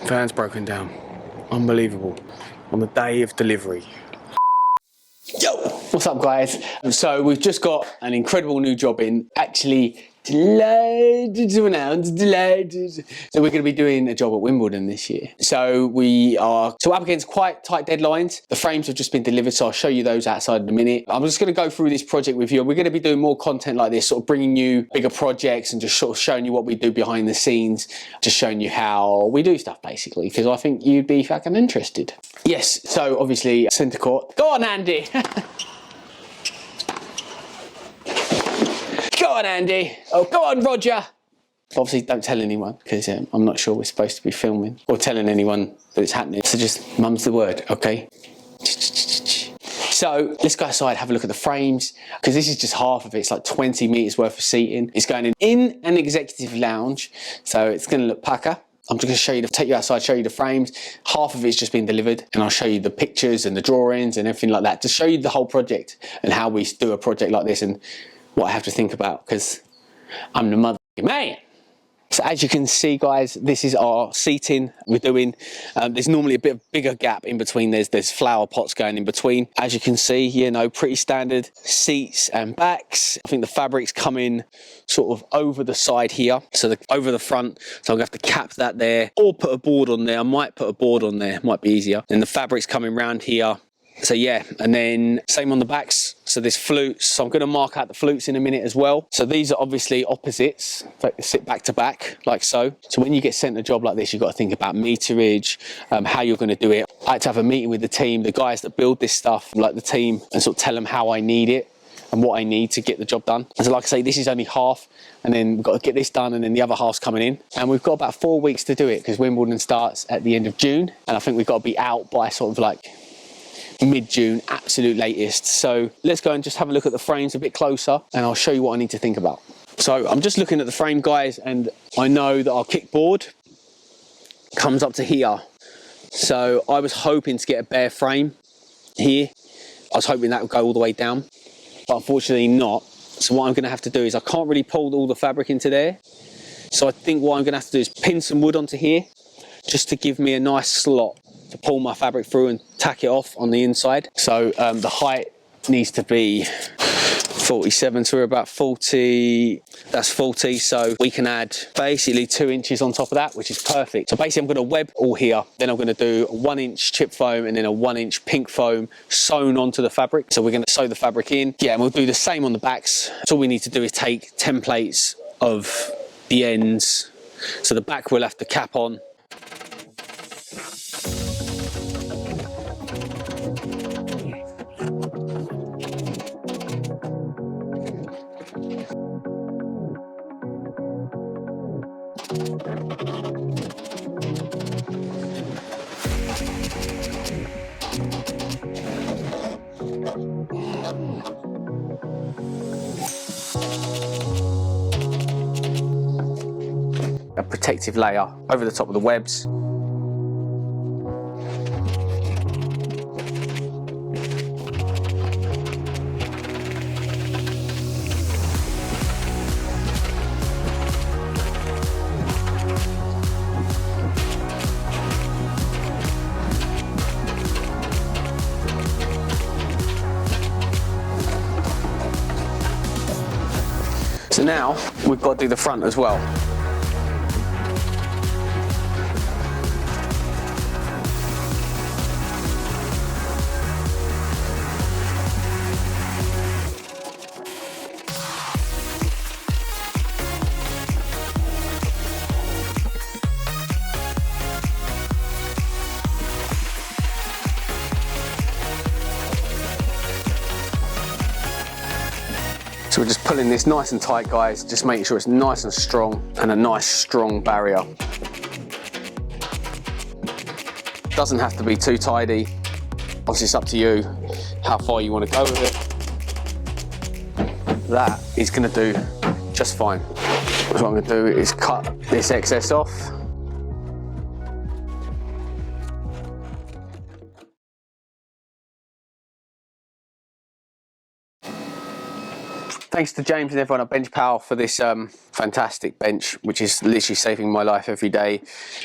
Fan's broken down. Unbelievable. On the day of delivery. Yo! What's up, guys? So we've just got an incredible new job in. Actually, delighted to announce, delighted. So we're going to be doing a job at Wimbledon this year. So we're up against quite tight deadlines. The frames have just been delivered, so I'll show you those outside in a minute. I'm just going to go through this project with you. We're going to be doing more content like this, sort of bringing you bigger projects and just sort of showing you what we do behind the scenes, just showing you how we do stuff, basically, because I think you'd be fucking interested. Yes, so obviously centre court. Go on, Andy. Go on, Andy. Oh, go on, Roger. Obviously, don't tell anyone, because I'm not sure we're supposed to be filming or telling anyone that it's happening. So just mum's the word, okay? So let's go outside, have a look at the frames, because this is just half of it. It's like 20 metres worth of seating. It's going in an executive lounge, so it's going to look pucker. I'm just going to show you, take you outside, show you the frames. Half of it's just been delivered, and I'll show you the pictures and the drawings and everything like that to show you the whole project and how we do a project like this and what I have to think about, because I'm the mother man. So as you can see, guys, this is our seating we're doing. There's normally a bit of bigger gap in between. There's flower pots going in between. As you can see, you know, pretty standard seats and backs. I think the fabric's coming sort of over the side here, so over the front. So I'm gonna have to cap that there, or put a board on there. I might put a board on there, might be easier. Then the fabric's coming round here. So yeah, and then same on the backs. So there's flutes. So I'm going to mark out the flutes in a minute as well. So these are obviously opposites, like sit back to back, like so. So when you get sent a job like this, you've got to think about meterage, how you're going to do it. I had to have a meeting with the team, the guys that build this stuff, like the team, and sort of tell them how I need it and what I need to get the job done. And so like I say, this is only half, and then we've got to get this done, and then the other half's coming in. And we've got about 4 weeks to do it, because Wimbledon starts at the end of June. And I think we've got to be out by sort of like mid-June, absolute latest. So let's go and just have a look at the frames a bit closer, and I'll show you what I need to think about. So I'm just looking at the frame, guys, and I know that our kickboard comes up to here. So I was hoping to get a bare frame here. I was hoping that would go all the way down, but unfortunately not. So what I'm going to have to do is, I can't really pull all the fabric into there. So I think what I'm going to have to do is pin some wood onto here, just to give me a nice slot to pull my fabric through and tack it off on the inside. So the height needs to be 47, so we're about 40, that's 40, so we can add basically 2 inches on top of that, which is perfect. So basically I'm going to web all here, then I'm going to do a 1-inch chip foam and then a 1-inch pink foam sewn onto the fabric. So we're going to sew the fabric in. Yeah, and we'll do the same on the backs. So all we need to do is take templates of the ends. So the back we'll have to cap on. A protective layer over the top of the webs. So now we've got to do the front as well. So we're just pulling this nice and tight, guys, just making sure it's nice and strong, and a nice strong barrier. Doesn't have to be too tidy. Obviously it's up to you how far you want to go with it. That is going to do just fine. So what I'm going to do is cut this excess off. Thanks to James and everyone at Bench Power for this fantastic bench, which is literally saving my life every day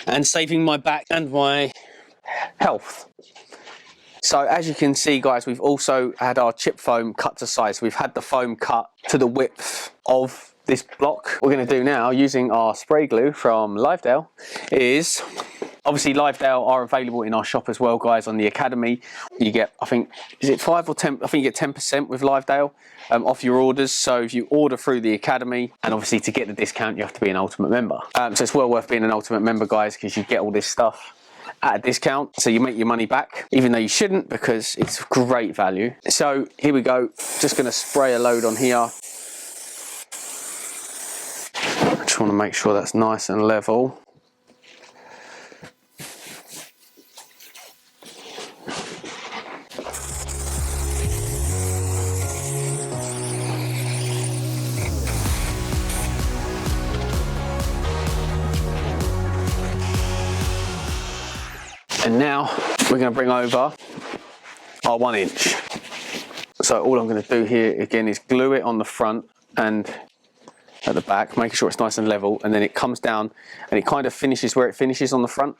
and saving my back and my health. So as you can see, guys, we've also had our chip foam cut to size. We've had the foam cut to the width of this block. What we're going to do now, using our spray glue from Livedale, is obviously Livedale are available in our shop as well, guys. On the Academy, you get, I think, is it 5 or 10? I think you get 10% with Livedale off your orders. So if you order through the Academy, and obviously to get the discount, you have to be an Ultimate member. So it's well worth being an Ultimate member, guys, because you get all this stuff at a discount, so you make your money back, even though you shouldn't, because it's great value. So here we go, just going to spray a load on here. I just want to make sure that's nice and level. And now we're going to bring over our 1 inch. So all I'm going to do here again is glue it on the front and at the back, making sure it's nice and level, and then it comes down and it kind of finishes where it finishes on the front,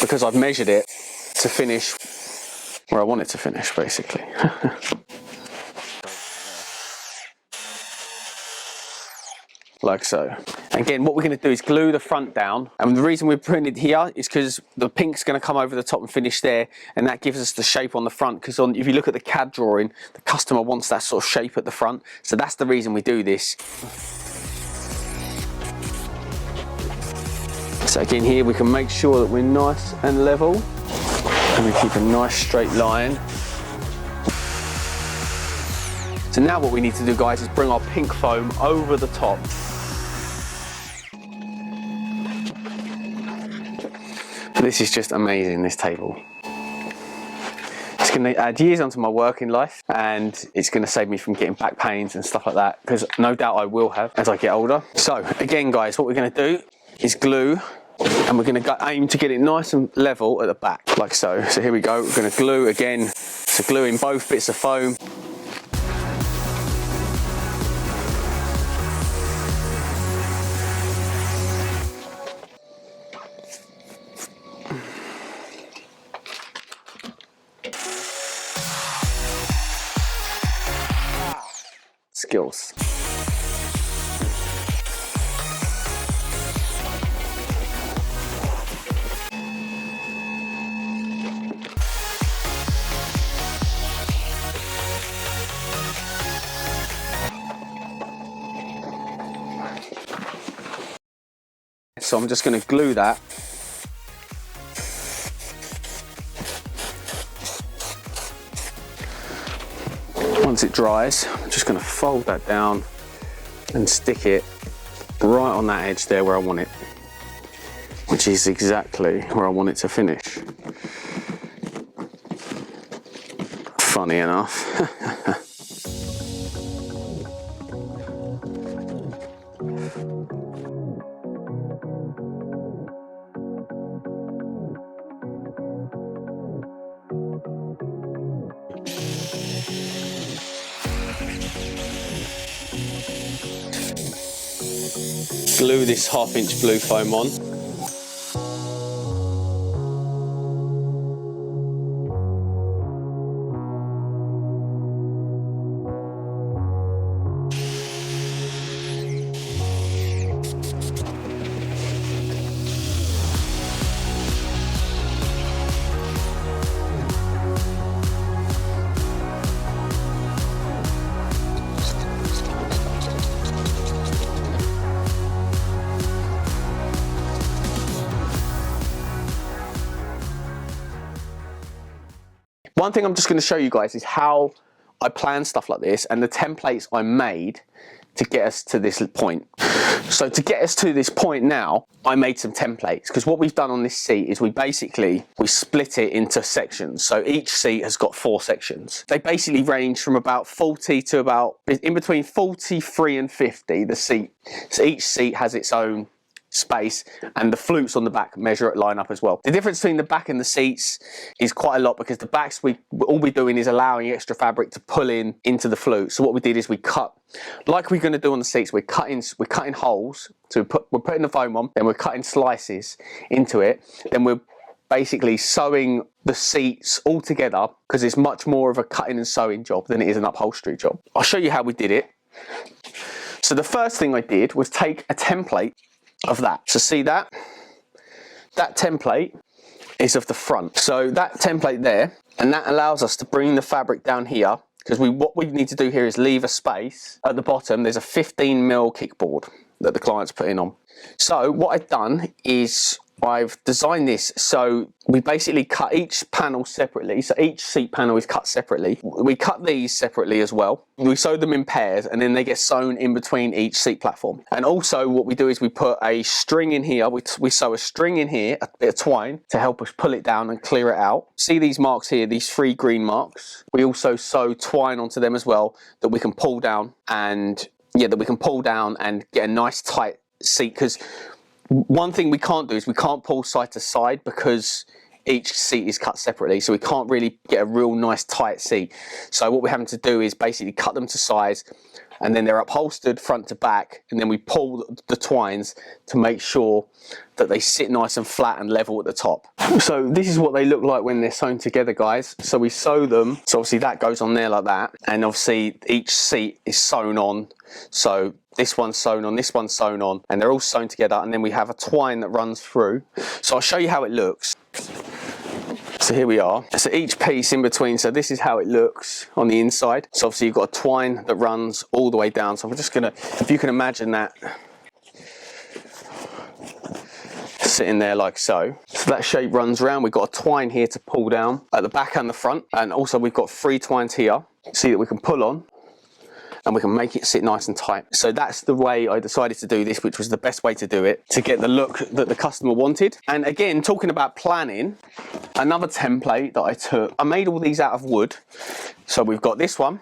because I've measured it to finish where I want it to finish, basically. Like so. Again, what we're going to do is glue the front down, and the reason we're putting it here is because the pink's going to come over the top and finish there, and that gives us the shape on the front, because if you look at the CAD drawing, the customer wants that sort of shape at the front, so that's the reason we do this. So again, here we can make sure that we're nice and level, and we keep a nice straight line. So now what we need to do, guys, is bring our pink foam over the top. This is just amazing, this table. It's going to add years onto my working life, and it's going to save me from getting back pains and stuff like that, because no doubt I will have as I get older. So again, guys, what we're going to do is glue, and we're going to aim to get it nice and level at the back, like so. So here we go, we're going to glue again, so glue in both bits of foam. Skills. So I'm just going to glue that. Once it dries, I'm just going to fold that down and stick it right on that edge there where I want it, which is exactly where I want it to finish. Funny enough. Glue this 1/2 inch blue foam on. One thing I'm just going to show you guys is how I plan stuff like this and the templates I made to get us to this point. So to get us to this point now, I made some templates, because what we've done on this seat is we split it into sections. So each seat has got 4 sections. They basically range from about 40 to about in between 43 and 50, the seat. So each seat has its own space, and the flutes on the back line up as well. The difference between the back and the seats is quite a lot, because the backs, all we're doing is allowing extra fabric to pull into the flute. So what we did is we cut, like we're going to do on the seats, we're cutting holes. So we're putting the foam on, then we're cutting slices into it, then we're basically sewing the seats all together, because it's much more of a cutting and sewing job than it is an upholstery job. I'll show you how we did it. So the first thing I did was take a template of that. So see that? That template is of the front. So that template there, and that allows us to bring the fabric down here, because what we need to do here is leave a space. At the bottom, there's a 15mm kickboard that the client's putting on. So what I've done is I've designed this so we basically cut each panel separately. So each seat panel is cut separately. We cut these separately as well. We sew them in pairs, and then they get sewn in between each seat platform. And also what we do is we put a string in here. We sew a string in here, a bit of twine, to help us pull it down and clear it out. See these marks here, these 3 green marks? We also sew twine onto them as well, that we can pull down and get a nice tight seat. Because one thing we can't do is we can't pull side to side, because each seat is cut separately, so we can't really get a real nice tight seat. So what we're having to do is basically cut them to size, and then they're upholstered front to back, and then we pull the twines to make sure that they sit nice and flat and level at the top. So this is what they look like when they're sewn together, guys. So we sew them, so obviously that goes on there like that, and obviously each seat is sewn on. So this one's sewn on, this one's sewn on, and they're all sewn together, and then we have a twine that runs through. So I'll show you how it looks. So here we are. So each piece in between, so this is how it looks on the inside. So obviously you've got a twine that runs all the way down. So I'm just gonna, if you can imagine that sitting there like so. So that shape runs around. We've got a twine here to pull down at the back and the front, and also we've got 3 twines here. See that we can pull on, and we can make it sit nice and tight. So that's the way I decided to do this, which was the best way to do it, to get the look that the customer wanted. And again, talking about planning, another template that I took, I made all these out of wood. So we've got this one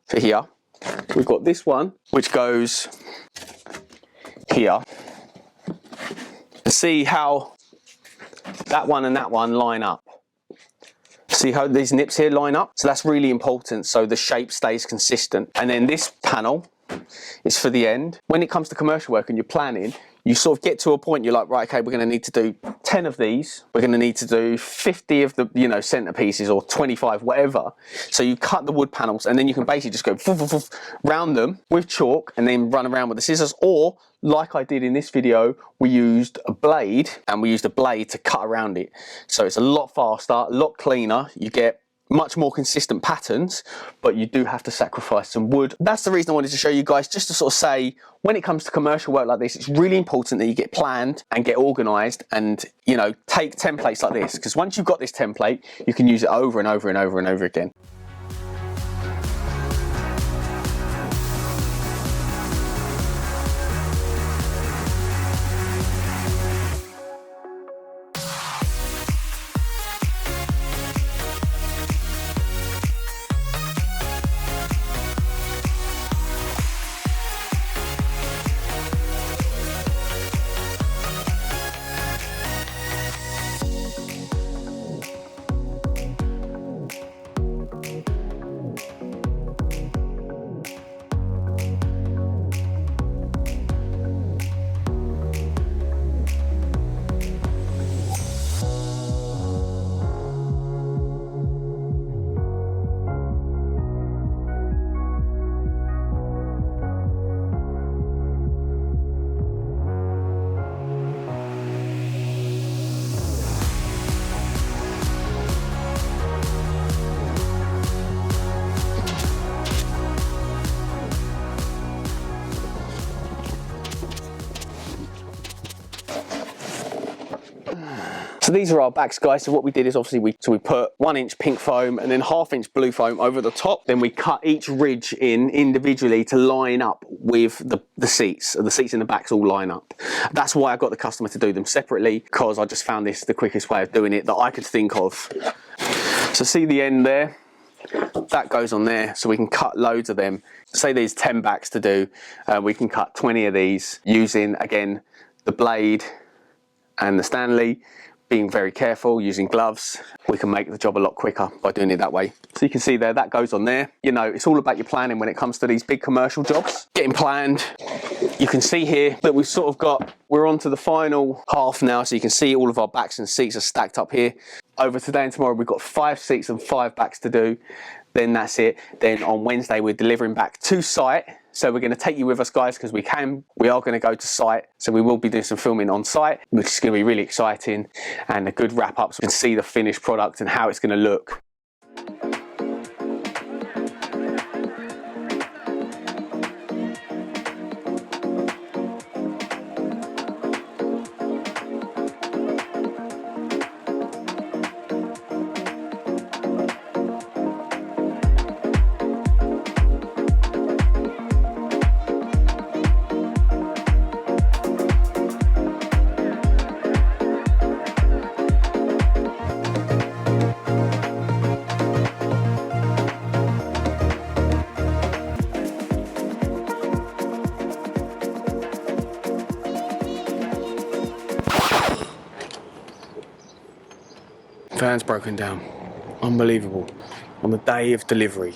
for here. We've got this one, which goes here. See how that one and that one line up. See how these nips here line up? So that's really important, so the shape stays consistent. And then this panel is for the end. When it comes to commercial work and you're planning, you sort of get to a point, you're like, right, okay, we're going to need to do 10 of these. We're going to need to do 50 of the, centerpieces, or 25, whatever. So you cut the wood panels, and then you can basically just go round them with chalk, and then run around with the scissors. Or, like I did in this video, we used a blade, to cut around it. So it's a lot faster, a lot cleaner. You get much more consistent patterns, but you do have to sacrifice some wood. That's the reason I wanted to show you guys, just to sort of say, when it comes to commercial work like this, it's really important that you get planned and get organized, and take templates like this, because once you've got this template, you can use it over and over and over and over again. So these are our backs, guys. So what we did is obviously we put 1 inch pink foam and then 1/2 inch blue foam over the top. Then we cut each ridge in individually to line up with the seats. The seats in the backs all line up. That's why I got the customer to do them separately, because I just found this the quickest way of doing it that I could think of. So see the end there? That goes on there, so we can cut loads of them. Say there's 10 backs to do, we can cut 20 of these using, again, the blade and the Stanley, being very careful, using gloves. We can make the job a lot quicker by doing it that way. So you can see there, that goes on there. You know, it's all about your planning when it comes to these big commercial jobs. Getting planned. You can see here that we've sort of we're on to the final half now, so you can see all of our backs and seats are stacked up here. Over today and tomorrow, we've got 5 seats and 5 backs to do. Then that's it. Then on Wednesday, we're delivering back to site. So we're going to take you with us, guys, because we are going to go to site. So we will be doing some filming on site, which is going to be really exciting and a good wrap up so we can see the finished product and how it's going to look. Van's broken down. Unbelievable. On the day of delivery.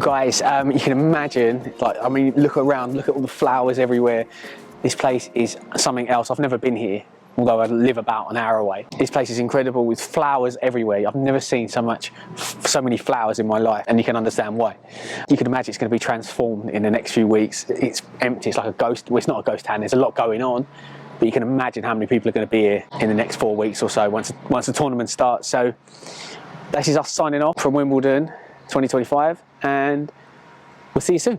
Guys, you can imagine, like, I mean, look around, look at all the flowers everywhere. This place is something else. I've never been here, although I live about an hour away. This place is incredible with flowers everywhere. I've never seen so many flowers in my life, and you can understand why. You can imagine it's going to be transformed in the next few weeks. It's empty, it's like a ghost, well, it's not a ghost town, there's a lot going on, but you can imagine how many people are going to be here in the next 4 weeks or so once the tournament starts. So this is us signing off from Wimbledon 2025, and we'll see you soon.